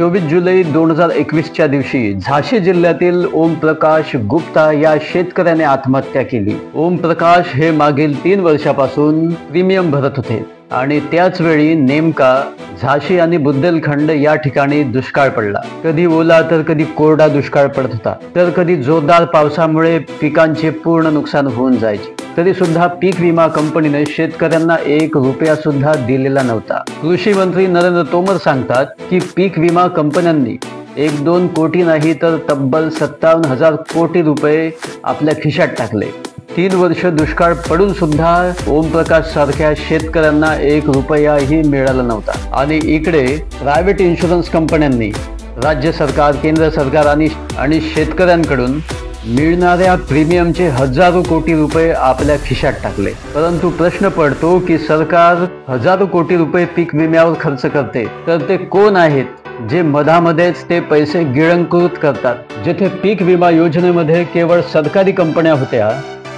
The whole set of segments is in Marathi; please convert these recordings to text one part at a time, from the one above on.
24 जुलै 2021च्या दिवशी झाशी जिल्ह्यातील ओमप्रकाश गुप्ता या शेतकऱ्याने आत्महत्या केली। ओमप्रकाश हे मागील 3 वर्षापासून प्रीमियम भरत होते आणि त्याच वेळी नेमका झाशी आणि बुंदेलखंड या ठिकाणी दुष्काळ पडला। कधी ओला तर कधी कोरडा दुष्काळ पडत होता, तर कधी जोरदार पावसामुळे पिकांचे पूर्ण नुकसान होऊन जायचे। तरी सुद्धा पीक विमा कंपनीने शेतकऱ्यांना 1 रुपया सुद्धा दिलेला नव्हता। कृषी मंत्री नरेंद्र तोमर सांगतात की पीक विमा कंपन्यांनी 1-2 कोटी नाही तर तब्बल 57,000 कोटी रुपये आपल्या खिशात टाकले। 3 वर्ष दुष्काळ पडून सुद्धा ओमप्रकाश सारख्या शेतकऱ्यांना 1 रुपयाही मिळाला नव्हता। आणि इकडे प्रायव्हेट इन्शुरन्स कंपन्यांनी राज्य सरकार, केंद्र सरकार आणि शेतकऱ्यांकडून मिळणाऱ्या प्रीमियमचे हजारो कोटी रुपये आपल्या खिशात टाकले। परंतु प्रश्न पडतो की सरकार हजारो कोटी रुपये पीक विम्यावर खर्च करते, तर ते कोण आहेत जे मधामध्येच ते पैसे गिळंकृत करतात? जेथे पीक विमा योजनेमध्ये केवळ सरकारी कंपन्या होत्या,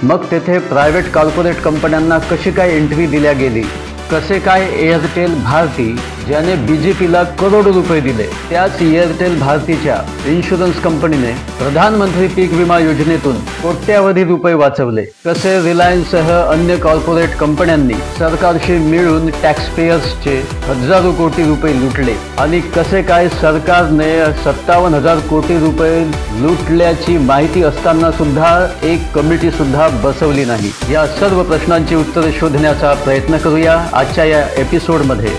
मग तेथे प्रायव्हेट कॉर्पोरेट कंपन्यांना कशी काय एंट्री दिल्या गेली? कसे काय एअरटेल भारती, ज्याने बीजेपीला करोडो रुपये दिले, त्याच एअरटेल भारतीच्या इन्शुरन्स कंपनीने प्रधानमंत्री पीक विमा योजनेतून कोट्यावधी रुपये वाचवले? कसे रिलायन्ससह अन्य कॉर्पोरेट कंपन्यांनी सरकारशी मिळून टॅक्सपेयर्सचे हजारो कोटी रुपये लुटले? आणि कसे काय सरकारने 57,000 कोटी रुपये लुटल्याची माहिती असताना सुद्धा एक कमिटी सुद्धा बसवली नाही? या सर्व प्रश्नांची उत्तरे शोधण्याचा प्रयत्न करूया आजच्या या एपिसोडमध्ये।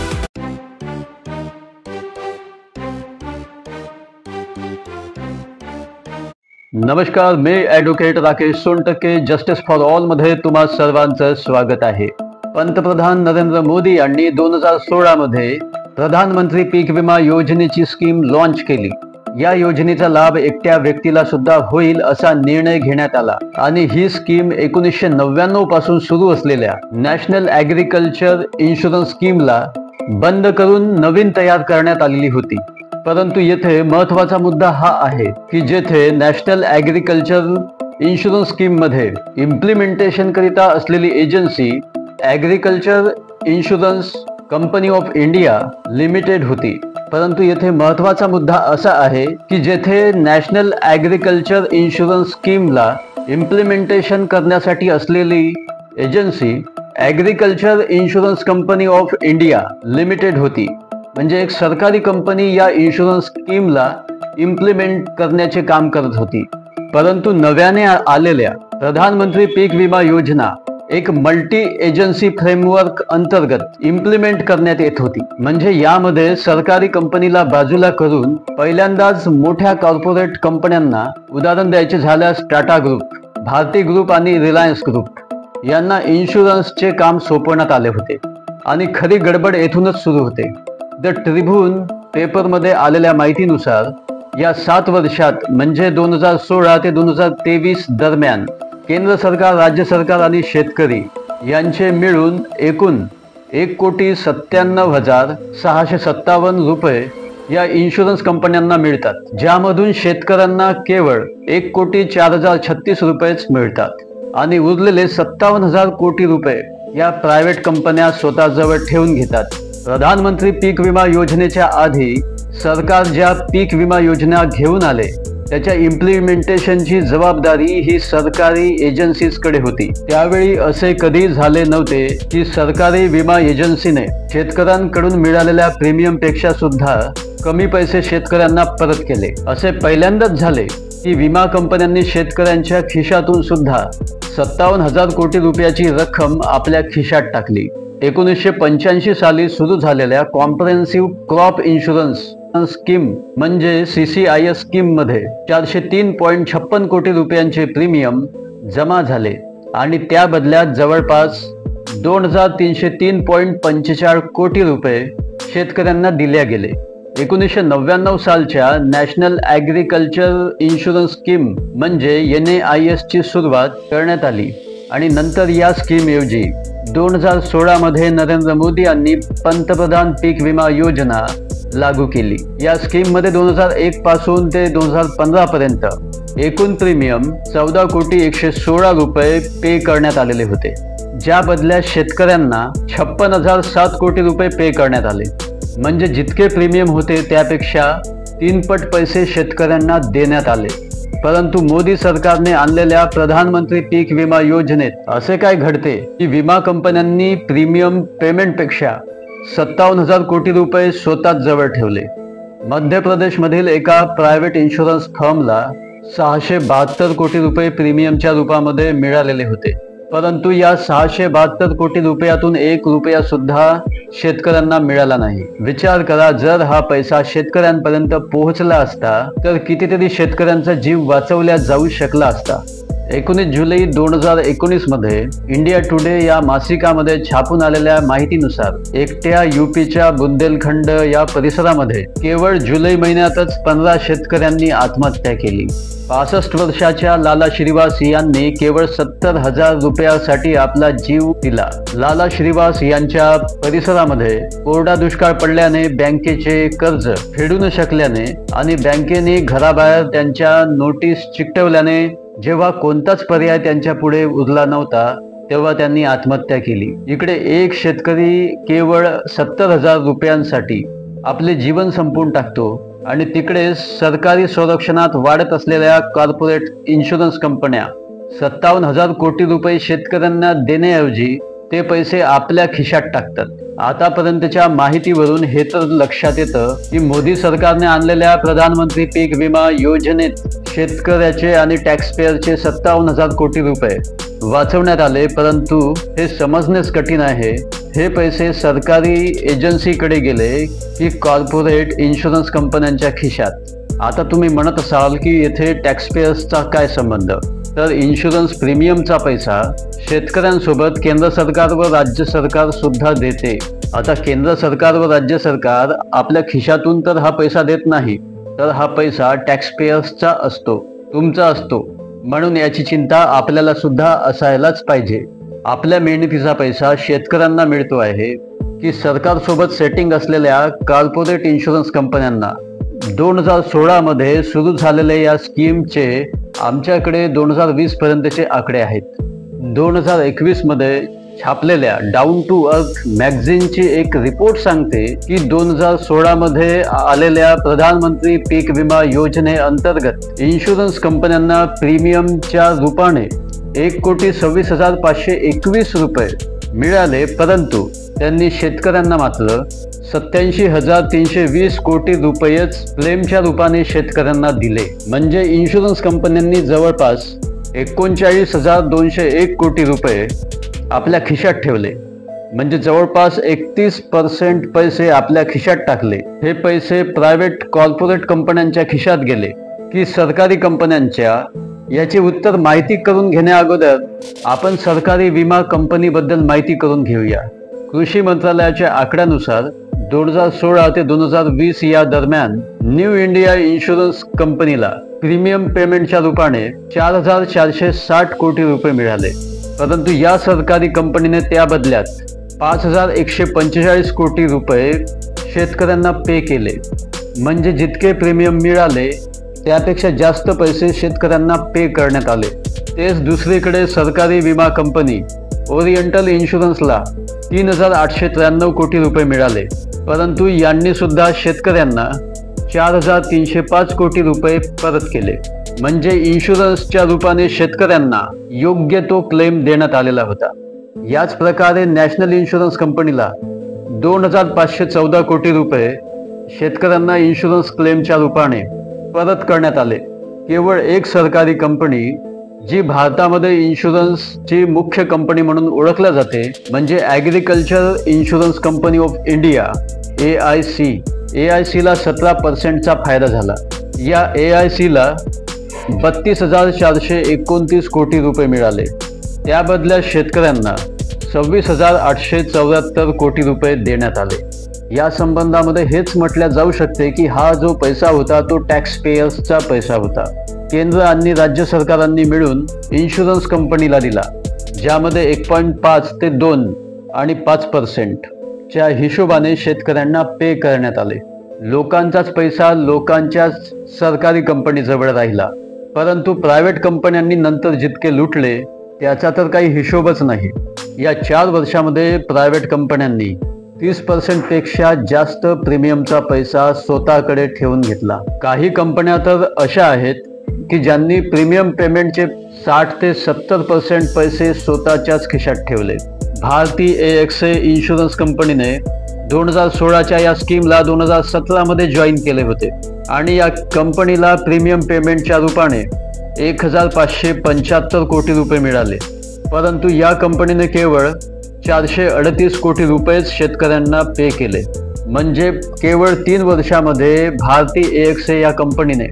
नमस्कार, मी advocate Rakesh Sontakke justice for all मध्ये तुम्हा सर्वांचं स्वागत आहे। पंतप्रधान नरेंद्र मोदी यांनी 2016 मध्ये प्रधानमंत्री पीक विमा योजनेची स्कीम लॉन्च केली। या योजनेचा लाभ एकट्या व्यक्तीला सुद्धा होईल असा निर्णय घेण्यात आला आणि ही स्कीम 1999 पासून सुरू असलेल्या नॅशनल ॲग्रिकल्चर इन्शुरन्स स्कीमला बंद करून नवीन तयार करण्यात आलेली होती। परंतु येथे महत्त्वाचा मुद्दा हा आहे की जेथे नॅशनल ॲग्रिकल्चर इन्शुरन्स स्कीम मध्ये इम्प्लिमेंटेशन करिता असलेली agency agriculture insurance company of India limited होती, परंतु येथे महत्त्वाचा मुद्दा असा आहे की जेथे नॅशनल ॲग्रिकल्चर इन्शुरन्स स्कीमला इम्प्लिमेंटेशन करण्यासाठी असलेली agency agriculture insurance company of India limited होती, म्हणजे एक सरकारी कंपनी या इन्शुरन्स स्कीमला इम्प्लिमेंट करण्याचे काम करत होती। परंतु नव्याने आलेल्या प्रधानमंत्री पीक विमा योजना एक मल्टी एजन्सी फ्रेमवर्क अंतर्गत इम्प्लिमेंट करण्यात येत होती। म्हणजे यामध्ये सरकारी कंपनीला बाजूला करून पहिल्यांदाच मोठ्या कॉर्पोरेट कंपन्यांना, उदाहरण द्यायचे झाल्यास टाटा ग्रुप, भारती ग्रुप आणि रिलायन्स ग्रुप यांना इन्शुरन्सचे काम सोपवण्यात आले होते। आणि खरी गडबड येथूनच सुरू होते। द ट्रिब्यून पेपरमध्ये आलेल्या माहितीनुसार या 7 वर्षात म्हणजे 2016 ते 2023 दरम्यान केंद्र सरकार, राज्य सरकार आणि शेतकरी यांचे मिळून एकूण 1,97,657 रुपये या इन्शुरन्स कंपन्यांना मिळतात, ज्यामधून शेतकऱ्यांना केवळ 1,04,036 रुपयेच मिळतात आणि उरलेले 57,000 कोटी रुपये या प्रायव्हेट कंपन्या स्वतःजवळ ठेवून घेतात। प्रधानमंत्री पीक विमा योजनेच्या आधी सरकार ज्या पीक विमा योजना घेऊन आले त्याच्या इम्प्लिमेंटेशनची जबाबदारी ही सरकारी एजन्सीजकडे होती। त्यावेळी असे कधी झाले नव्हते की सरकारी विमा एजन्सीने शेतकऱ्यांकडून मिळालेल्या प्रीमियमपेक्षा सुद्धा कमी पैसे शेतकऱ्यांना परत केले। असे पहिल्यांदाच झाले की विमा कंपन्यांनी शेतकऱ्यांच्या खिशातून सुद्धा 57,000 कोटी रुपयाची रक्कम आपल्या खिशात टाकली। 1985 साली सुरू झालेल्या कॉम्प्रिहेन्सिव्ह क्रॉप इन्शुरन्स स्कीम म्हणजे CCIS स्कीम मध्ये 403.56 कोटी रुपयांचे प्रीमियम जमा झाले आणि त्या बदल्यात जवळपास 2,303.45 कोटी रुपये शेतकऱ्यांना दिल्या गेले। 1999 सालच्या नॅशनल ॲग्रिकल्चर इन्शुरन्स स्कीम म्हणजे NAIS ची सुरुवात करण्यात आली आणि नंतर या स्कीमऐवजी 2016 मध्ये नरेंद्र मोदी यांनी पंतप्रधान पीक विमा योजना लागू केली। या स्कीम मध्ये 2001 पासून ते 2015 पर्यंत एकूण प्रीमियम 14,116 रुपये पे करण्यात आलेले होते, ज्या बदल्यात शेतकऱ्यांना 56,007 कोटी रुपये पे करण्यात आले। म्हणजे जितके प्रीमियम होते त्यापेक्षा 3 पट पैसे शेतकऱ्यांना देण्यात आले। परंतु मोदी सरकारने आणलेल्या प्रधानमंत्री पीक विमा योजनेत असे काय घडते की विमा कंपन्यांनी प्रीमियम पेमेंटपेक्षा 57,000 कोटी रुपये स्वतःच जवळ ठेवले। मध्य प्रदेशमधील एका प्रायव्हेट इन्शुरन्स फर्मला 672 कोटी रुपये प्रीमियमच्या रूपामध्ये मिळालेले होते, परंतु या 672 कोटी रुपयातून 1 रुपया सुद्धा शेतकऱ्यांना मिळाला नाही। विचार करा, जर हा पैसा शेतकऱ्यांपर्यंत पोहोचला असता तर कितीतरी शेतकऱ्यांचा जीव वाचवला जाऊ शकला असता। 19 जुलै 2019 मध्ये इंडिया टुडे या मासिकामध्ये छापून आलेल्या माहितीनुसार एकट्या यूपीच्या बुंदेलखंड या परिसरामध्ये केवळ जुलै महिन्यातच 15 शेतकऱ्यांनी आत्महत्या केली। 65 वर्षाच्या लाला श्रीवास यांनी केवळ 70,000 रुपयासाठी आपला जीव दिला। लाला श्रीवास यांच्या परिसरामध्ये कोरडा दुष्काळ पडल्याने बँकेचे कर्ज फेडू न शकल्याने आणि बँकेने घराबाहेर त्यांच्या नोटीस चिकटवल्याने जेव्हा कोणताच पर्याय त्यांच्या पुढे उरला नव्हता तेव्हा त्यांनी आत्महत्या केली। इकडे एक शेतकरी केवळ 70,000 रुपयांसाठी आपले जीवन संपवून टाकतो आणि तिकडे सरकारी संरक्षणात वाढत असलेल्या कॉर्पोरेट इन्शुरन्स कंपन्या 57,000 कोटी रुपये शेतकऱ्यांना देण्याऐवजी ते पैसे आपल्या खिशात टाकतात। आतापर्यंतच्या माहितीवरून हे तर लक्षात येतं की मोदी सरकारने आणलेल्या प्रधानमंत्री पीक विमा योजनेत शेतकऱ्याचे आणि टॅक्सपेयरचे 57,000 कोटी रुपये वाचवण्यात आले, परंतु हे समजणेच कठीण आहे हे पैसे सरकारी एजन्सीकडे गेले की कॉर्पोरेट इन्शुरन्स कंपन्यांच्या खिशात। आता तुम्ही म्हणत असाल की येथे टॅक्सपेयर्सचा काय संबंध? तर इन्शुरन्स प्रीमियमचा पैसा शेतकऱ्यांसोबत केंद्र सरकार व राज्य सरकार सुद्धा देते। आता केंद्र सरकार व राज्य सरकार आपल्या खिशातून तर हा पैसा देत नाही, तर हा पैसा टॅक्सपेयर्सचा असतो, तुमचा असतो। म्हणून याची चिंता आपल्याला सुद्धा असायलाच पाहिजे। आपल्या मेहनतीचा पैसा शेतकऱ्यांना मिळतो आहे की सरकारसोबत सेटिंग असलेल्या कॉर्पोरेट इन्शुरन्स कंपन्यांना? 2016 मध्ये सुरू झालेल्या या स्कीमचे आमच्याकडे 2020 पर्यंतचे आकडे आहेत। 2021 मध्ये छापलेल्या डाऊन टू अर्थ मॅगझिनची एक रिपोर्ट सांगते की 2016 मध्ये आलेल्या प्रधानमंत्री पीक विमा योजनेअंतर्गत इन्शुरन्स कंपन्यांना प्रीमियमच्या रूपाने 1,26,521 रुपये मिळाले, परंतु त्यांनी शेतकऱ्यांना मात्र 87,320 कोटी रुपयेच क्लेमच्या रूपाने शेतकऱ्यांना दिले। म्हणजे इन्शुरन्स कंपन्यांनी जवळपास 39,201 कोटी रुपये आपल्या खिशात ठेवले, म्हणजे जवळपास 31% पैसे आपल्या खिशात टाकले। हे पैसे प्रायव्हेट कॉर्पोरेट कंपन्यांच्या खिशात गेले की सरकारी कंपन्यांच्या? याचे उत्तर माहिती करून घेण्या अगोदर आपण सरकारी विमा कंपनीबद्दल माहिती करून घेऊया। कृषी मंत्रालयाच्या आकड्यानुसार 2016 ते 2020 या दरम्यान न्यू इंडिया इन्शुरन्स कंपनीला प्रीमियम पेमेंटच्या रूपाने 4,460 कोटी रुपये मिळाले, परंतु या सरकारी कंपनीने त्या बदल्यात 5,145 कोटी रुपये शेतकऱ्यांना पे केले। म्हणजे जितके प्रीमियम मिळाले त्यापेक्षा जास्त पैसे शेतकऱ्यांना पे करण्यात आले। तेच दुसरीकडे सरकारी विमा कंपनी ओरिएंटल इन्शुरन्सला 3,893 कोटी रुपये मिळाले, परंतु यांनी सुद्धा शेतकऱ्यांना 4,305 कोटी रुपये परत केले। म्हणजे इन्शुरन्सच्या रूपाने शेतकऱ्यांना योग्य तो क्लेम देण्यात आलेला होता। याच प्रकारे नॅशनल इन्शुरन्स कंपनीला 2,514 कोटी रुपये शेतकऱ्यांना इन्शुरन्स क्लेमच्या रूपाने परत करण्यात आले। केवळ एक सरकारी कंपनी जी भारतामध्ये इन्शुरन्सची मुख्य कंपनी म्हणून ओळखल्या जाते म्हणजे agriculture insurance company of India AIC ला 17% फायदा झाला। या AIC ला 32,429 कोटी रुपये मिळाले, त्या बदल्यात शेतकऱ्यांना 26,874 कोटी रुपये देण्यात आले। या संबंधामध्ये हेच म्हटल्या जाऊ शकते की हा जो पैसा होता तो टॅक्स पेयर्सचा पैसा होता। केंद्र आणि राज्य सरकारांनी मिळून इन्शुरन्स कंपनीला दिला, ज्यामध्ये 1.5 ते 2 आणि 5% च्या हिशोबाने शेतकऱ्यांना पे करण्यात आले। लोकांचाच पैसा लोकांच्याच सरकारी कंपनीजवळ राहिला, परंतु प्रायव्हेट कंपन्यांनी नंतर जितके लुटले त्याचा तर काही हिशोबच नाही। या 4 वर्षामध्ये प्रायव्हेट कंपन्यांनी 30% पेक्षा जास्त प्रीमियमचा पैसा स्वतःकडे ठेवून घेतला। काही कंपन्या तर अशा आहेत की ज्यांनी प्रीमियम पेमेंटचे 60 ते 70% पैसे स्वतःच्याच खिशात ठेवले। भारती AXA इन्शुरन्स कंपनीने 2016च्या या स्कीमला 2017 जॉईन केले होते आणि या कंपनीला प्रीमियम पेमेंटच्या रूपाने 1575 कोटी रुपये मिळाले। परंतु या कंपनीने केवळ 438 कोटी रुपयेच शेतकऱ्यांना पे केले। म्हणजे केवळ 3 वर्षामध्ये भारती AXA या कंपनीने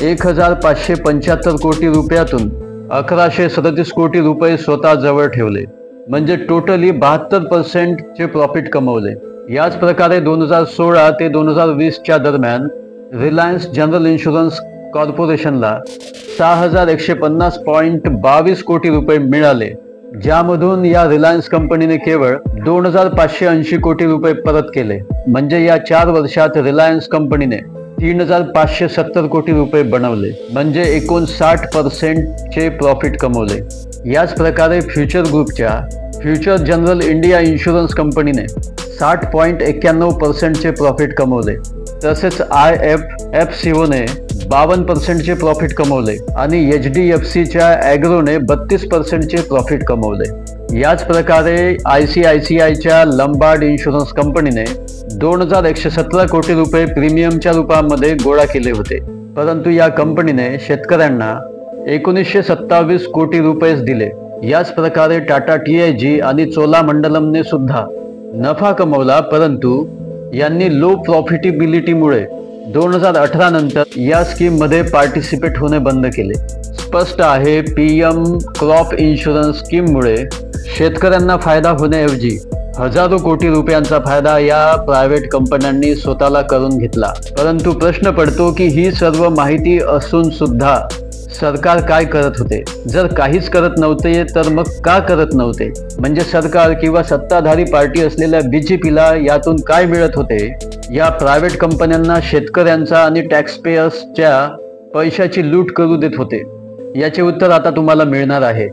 1575 कोटी रुपयातून 1137 कोटी रुपये स्वतः जवळ ठेवले। म्हणजे टोटली 72% चे प्रॉफिट कमवले। याच प्रकारे 2016 ते 2020च्या दरम्यान रिलायन्स जनरल इन्शुरन्स कॉर्पोरेशनला 6150.22 कोटी रुपये मिळाले, ज्यामधून या रिलायन्स कंपनीने केवळ 2580 कोटी रुपये परत केले। म्हणजे या 4 वर्षात रिलायन्स कंपनीने 3570 कोटी रुपये बनवले, म्हणजे एकूण 60% चे प्रॉफिट कमवले। याच प्रकारे फ्युचर ग्रुपच्या फ्युचर जनरल इंडिया इन्शुरन्स कंपनीने 60.91% चे प्रॉफिट कमवले। तसेच IFFCOने 52% चे प्रॉफिट कमवले आणि HDFCच्या ॲग्रोने 32% चे प्रॉफिट कमवले। याच प्रकारे ICICIच्या लंबार्ड इन्शुरन्स कंपनीने 2117 कोटी रुपये प्रीमियमच्या रूपामध्ये गोळा केले होते, परंतु या कंपनीने शेतकऱ्यांना 1927 कोटी रुपयेच दिले। याच प्रकारे टाटा TIG आणि चोलामंडलमने सुद्धा नफा कमवला, परंतु यांनी लो प्रॉफिटेबिलिटीमुळे 2018 नंतर या स्कीममध्ये पार्टिसिपेट होणे बंद केले। स्पष्ट आहे, PM क्रॉप इन्शुरन्स स्कीममुळे शेतकऱ्यांना फायदा होण्याऐवजी हजारो कोटी रुपयांचा फायदा या प्रायव्हेट कंपन्यांनी स्वतःला करून घेतला। परंतु प्रश्न पडतो की ही सर्व माहिती असून सुद्धा सरकार काय करत होते? जर काहीच करत नव्हते तर मग का करत नव्हते? म्हणजे सरकार किंवा सत्ताधारी पार्टी असलेल्या BJPला यातून काय मिळत होते? या प्रायव्हेट कंपन्यांना शेतकऱ्यांचा आणि टॅक्सपेयर्सच्या पैशाची लूट करू देत होते। याचे उत्तर आता तुम्हाला मिळणार आहे।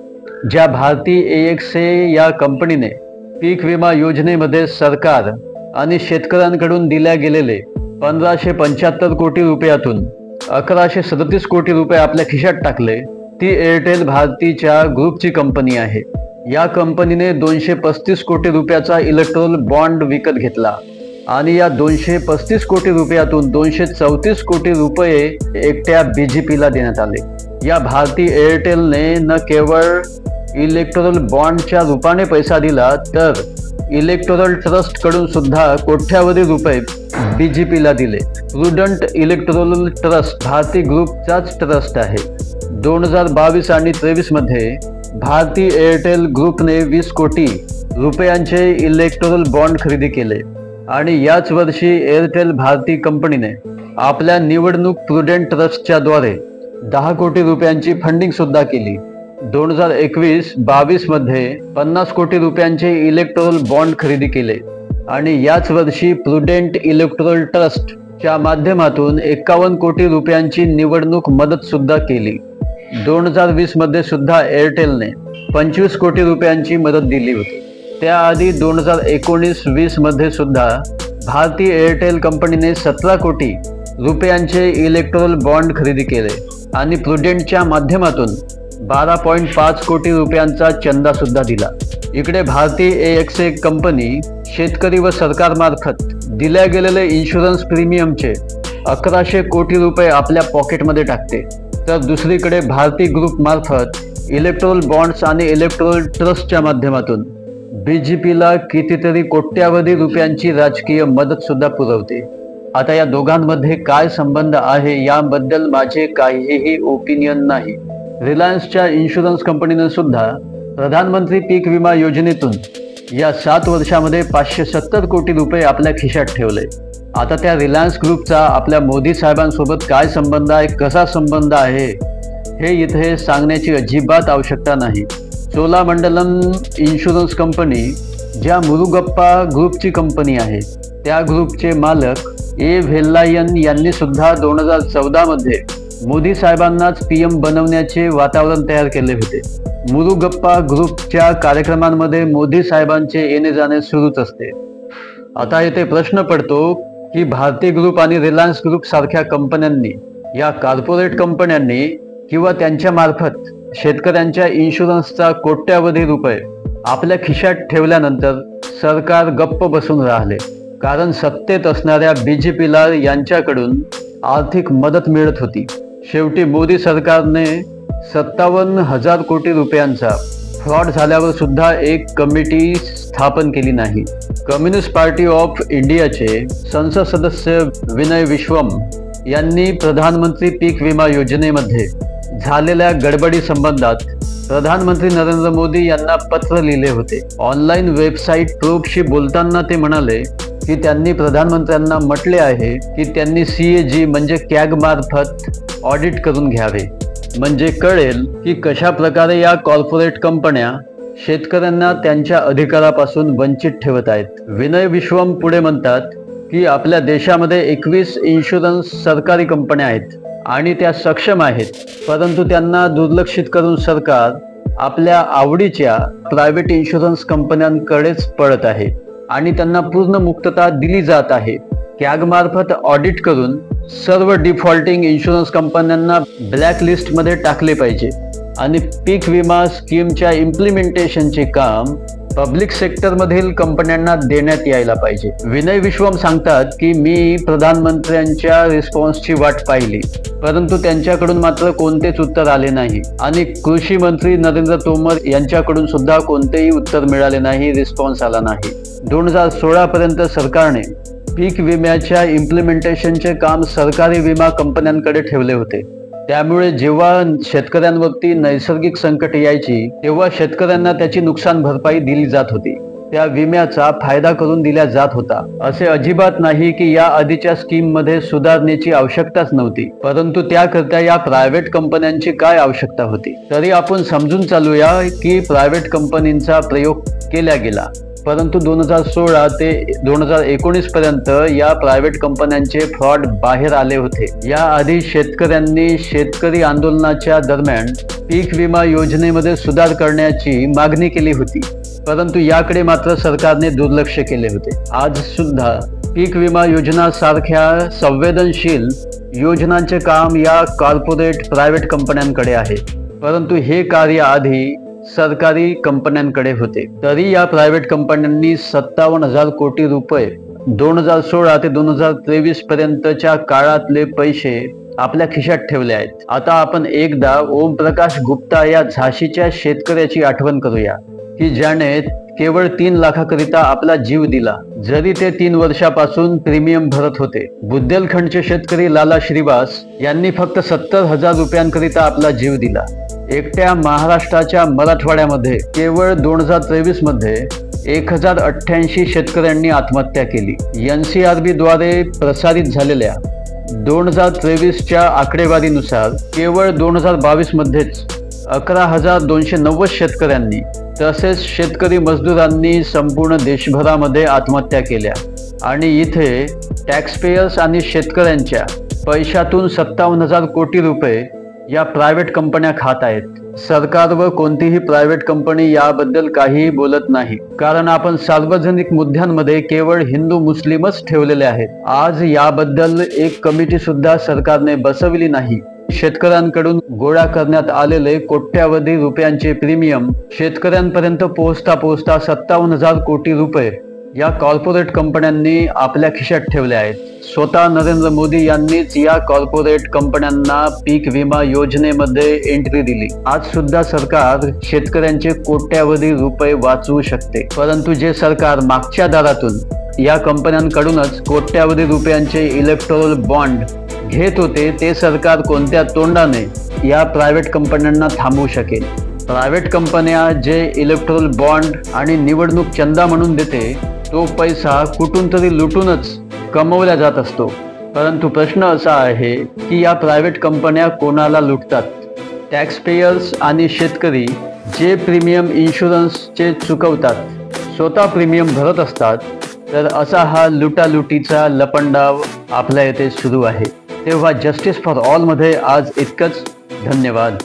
ज्या भारती AXA या कंपनीने पीक विमा योजनेमध्ये सरकार आणि शेतकऱ्यांकडून दिल्या गेलेले 1575 कोटी रुपयातून 1137 कोटी रुपये आपल्या खिशात टाकले, ती एअरटेल भारतीच्या ग्रुपची कंपनी आहे। या कंपनीने 235 कोटी रुपयाचा इलेक्ट्रोल बॉन्ड विकत घेतला आणि या 235 कोटी रुपयातून 234 कोटी रुपये एकट्या BJPला देण्यात आले। या भारती एअरटेलने न केवळ इलेक्ट्रोल बॉन्डच्या रूपाने पैसा दिला, तर इलेक्टोरल ट्रस्ट कडून सुद्धा कोट्यावधी रुपये BJPला दिले। प्रुडंट इलेक्टोरल ट्रस्ट भारती ग्रुपचाच ट्रस्ट आहे। 2022 आणि 23 मध्ये भारती एअरटेल ग्रुपने 20 कोटी रुपयांचे इलेक्टोरल बॉन्ड खरेदी केले आणि याच वर्षी एअरटेल भारती कंपनीने आपल्या निवडणूक प्रुडंट ट्रस्टच्या द्वारे 10 कोटी रुपयांची फंडिंग सुद्धा केली। 2021-22 मध्ये 50 कोटी रुपयांचे इलेक्टोरल बॉन्ड खरेदी केले आणि याच वर्षी प्रुडेंट इलेक्टोरल ट्रस्टच्या माध्यमातून 51 कोटी रुपयांची निवडणूक मदत सुद्धा केली। 2020 मध्ये सुद्धा एअरटेलने 25 कोटी रुपयांची मदत दिली होती। त्याआधी 2019-20 मध्ये सुद्धा भारती एअरटेल कंपनीने 17 कोटी रुपयांचे इलेक्टोरल बॉन्ड खरेदी केले आणि प्रुडेंटच्या माध्यमातून 12.5 कोटी रुपयांचा चंदा सुद्धा दिला। इकडे भारती AXA कंपनी शेतकरी व सरकारमार्फत दिल्या गेलेले इन्शुरन्स प्रीमियमचे 1100 कोटी रुपये आपल्या पॉकेटमध्ये टाकते, तर दुसरीकडे भारती ग्रुप मार्फत इलेक्ट्रोल बॉन्ड्स आणि इलेक्ट्रोल ट्रस्टच्या माध्यमातून BJPला कितीतरी कोट्यावधी रुपयांची राजकीय मदत सुद्धा पुरवते। आता या दोघांमध्ये काय संबंध आहे याबद्दल माझे काहीही ओपिनियन नाही। रिलायन्सच्या इन्शुरन्स कंपनीने सुद्धा प्रधानमंत्री पीक विमा योजनेतून या 7 वर्षामध्ये 570 कोटी रुपये आपल्या खिशात ठेवले। आता त्या रिलायन्स ग्रुपचा आपल्या मोदी साहेबांसोबत काय संबंध आहे, कसा संबंध आहे हे इथे सांगण्याची अजिबात आवश्यकता नाही। चोलामंडलम इन्शुरन्स कंपनी ज्या मुरुगप्पा ग्रुपची कंपनी आहे, त्या ग्रुपचे मालक A. वेल्लायन यांनी सुद्धा 2014 मध्ये मोदी साहेबांनाच PM बनवण्याचे वातावरण तयार केले होते। मुरुगप्पा ग्रुपच्या कार्यक्रमांमध्ये मोदी साहेबांचे येणे जाणे सुरूच असते। आता येथे प्रश्न पडतो की भारती ग्रुप आणि रिलायन्स ग्रुप सारख्या कंपन्यांनी, या कॉर्पोरेट कंपन्यांनी किंवा त्यांच्या मार्फत शेतकऱ्यांच्या इन्शुरन्सचा कोट्यावधी रुपये आपल्या खिशात ठेवल्यानंतर सरकार गप्प बसून राहिले, कारण सत्तेत असणाऱ्या BJPला यांच्याकडून आर्थिक मदत मिळत होती. शेवटी मोदी सरकारने 57,000 कोटी रुपयांचा फ्रॉड झाल्यावर सुद्धा एक कमिटी स्थापन केली नाही. कम्युनिस्ट पार्टी ऑफ इंडियाचे संसद सदस्य विनय विश्वम यांनी प्रधानमंत्री पीक विमा योजनेमध्ये झालेल्या गडबडी संबंधात प्रधानमंत्री नरेंद्र मोदी यांना पत्र लिहिले होते. ऑनलाईन वेबसाईट प्रूफशी बोलताना ते म्हणाले की त्यांनी प्रधानमंत्र्यांना म्हटले आहे की त्यांनी CAG म्हणजे कॅग मार्फत ऑडिट करून घ्यावे, म्हणजे कळेल की कशा प्रकारे या कॉर्पोरेट कंपन्या शेतकऱ्यांना त्यांच्या अधिकारापासून वंचित ठेवत आहेत. विनय विश्वम पुढे म्हणतात की आपल्या देशामध्ये 21 इन्शुरन्स सरकारी कंपन्या आहेत आणि त्या सक्षम आहेत, परंतु त्यांना दुर्लक्षित करून सरकार आपल्या आवडीच्या प्रायव्हेट इन्शुरन्स कंपन्यांकडेच पळत आहे आणि त्यांना पूर्ण मुक्तता दिली जात आहे. कॅग मार्फत ऑडिट करून सर्व डिफॉल्टिंग इन्शुरन्स कंपन्यांना ब्लॅक लिस्टमध्ये टाकले पाहिजे आणि पीक विमा स्कीमच्या इम्प्लिमेंटेशनचे काम पब्लिक सेक्टरमधील कंपन्यांना देण्यात यायला पाहिजे. विनय विश्वम सांगतात की मी प्रधानमंत्र्यांच्या रिस्पॉन्सची वाट पाहिली, परंतु त्यांच्याकडून मात्र कोणतेच उत्तर आले नाही आणि कृषी मंत्री नरेंद्र तोमर यांच्याकडून सुद्धा कोणतेही उत्तर मिळाले नाही, रिस्पॉन्स आला नाही. 2016 पर्यंत सरकारने पीक विम्याच्या इम्प्लिमेंटेशनचे काम सरकारी विमा कंपन्यांकडे ठेवले होते. त्यामुळे जेव्हा शेतकऱ्यांवरती नैसर्गिक संकट यायची तेव्हा शेतकऱ्यांना त्याची नुकसान भरपाई दिली जात होती, त्या विम्याचा फायदा करून दिला जात होता. असे अजिबात नाही की या आधीच्या स्कीम मध्ये सुधारणेची आवश्यकताच नव्हती, परंतु त्याकरता या प्रायव्हेट कंपन्यांची काय आवश्यकता होती. तरी आपण समजून चालूया की प्रायव्हेट कंपनींचा प्रयोग केला गेला, परंतु 2016 ते 2019 पर्यंत या प्रायव्हेट कंपन्यांचे फ्रॉड बाहेर आले होते. याआधी शेतकऱ्यांनी शेतकरी आंदोलनाच्या दरम्यान पीक विमा योजनेमध्ये सुधार करण्याची मागणी केली होती, परंतु याकडे मात्र सरकारने दुर्लक्ष केले होते. आज सुद्धा पीक विमा योजना सारख्या संवेदनशील योजनांचे काम या कॉर्पोरेट प्रायव्हेट कंपन्यांकडे आहे, परंतु हे कार्य आधी सरकारी कंपन्यांकडे होते. तरी या प्रायव्हेट कंपन्यांनी 57,000 कोटी रुपये 2016 ते 2023 पर्यंतच्या काळातले पैसे आपल्या खिशात ठेवले आहेत. आता आपण एकदा ओमप्रकाश गुप्ता या झाशीच्या शेतकऱ्याची आठवण करूया की ज्याने केवळ 3 लाखाकरिता आपला जीव दिला, जरी ते 3 वर्षापासून प्रीमियम भरत होते. बुंदेलखंडचे शेतकरी लाला श्रीवास यांनी फक्त 70,000 रुपयांकरिता आपला जीव दिला. एकट्या महाराष्ट्राच्या मराठवाड्यामध्ये केवळ 2023 मध्ये 1088 शेतकऱ्यांनी आत्महत्या केली. NCRB द्वारे प्रसारित झालेल्या 2023च्या आकडेवारीनुसार केवळ 2022 मध्येच 11,290 शेतकऱ्यांनी तसेच शेतकरी मजदूरांनी संपूर्ण देशभरामध्ये आत्महत्या केल्या आणि इथे टॅक्सपेयर्स आणि शेतकऱ्यांच्या पैशातून 57,000 कोटी रुपये या प्रायव्हेट कंपन्या खात आहेत. सरकार व कोणतीही प्रायव्हेट कंपनी याबद्दल काहीही बोलत नाही, कारण आपण सार्वजनिक मुद्द्यांमध्ये केवळ हिंदू मुस्लिमच ठेवलेले आहेत. आज याबद्दल एक कमिटी सुद्धा सरकारने बसवली नाही. शेतकऱ्यांकडून गोळा करण्यात आलेले कोट्यावधी रुपयांचे प्रीमियम शेतकऱ्यांपर्यंत पोहोचता 57,000 कोटी रुपये या कॉर्पोरेट कंपन्यांनी आपल्या खिशात ठेवले आहेत. स्वतः नरेंद्र मोदी यांनीच या कॉर्पोरेट कंपन्यांना पीक विमा योजनेमध्ये एंट्री दिली. आज सुद्धा सरकार शेतकऱ्यांचे कोट्यावधी रुपये वाचवू शकते, परंतु जे सरकार मागच्या दारातून या कंपन्यांकडूनच कोट्यावधी रुपयांचे इलेक्टोरल बॉन्ड घेत होते, ते सरकार कोणत्या तोंडाने या प्रायव्हेट कंपन्यांना थांबवू शकेल. प्रायव्हेट कंपन्या जे इलेक्टोरल बॉन्ड आणि निवडणूक चंदा म्हणून देते, तो पैसा कुठून तरी लुटूनच कमवला जात असतो. परंतु प्रश्न असा आहे की या प्रायव्हेट कंपन्या कोणाला लुटतात? टॅक्सपेयर्स आणि शेतकरी जे प्रीमियम इन्शुरन्सचे चुकवतात, स्वतः प्रीमियम भरत असतात, तर असा हा लुटालुटीचा लपंडाव आपल्या येथे सुरू आहे. तेव्हा जस्टिस फॉर ऑल मध्ये आज इतकंच. धन्यवाद.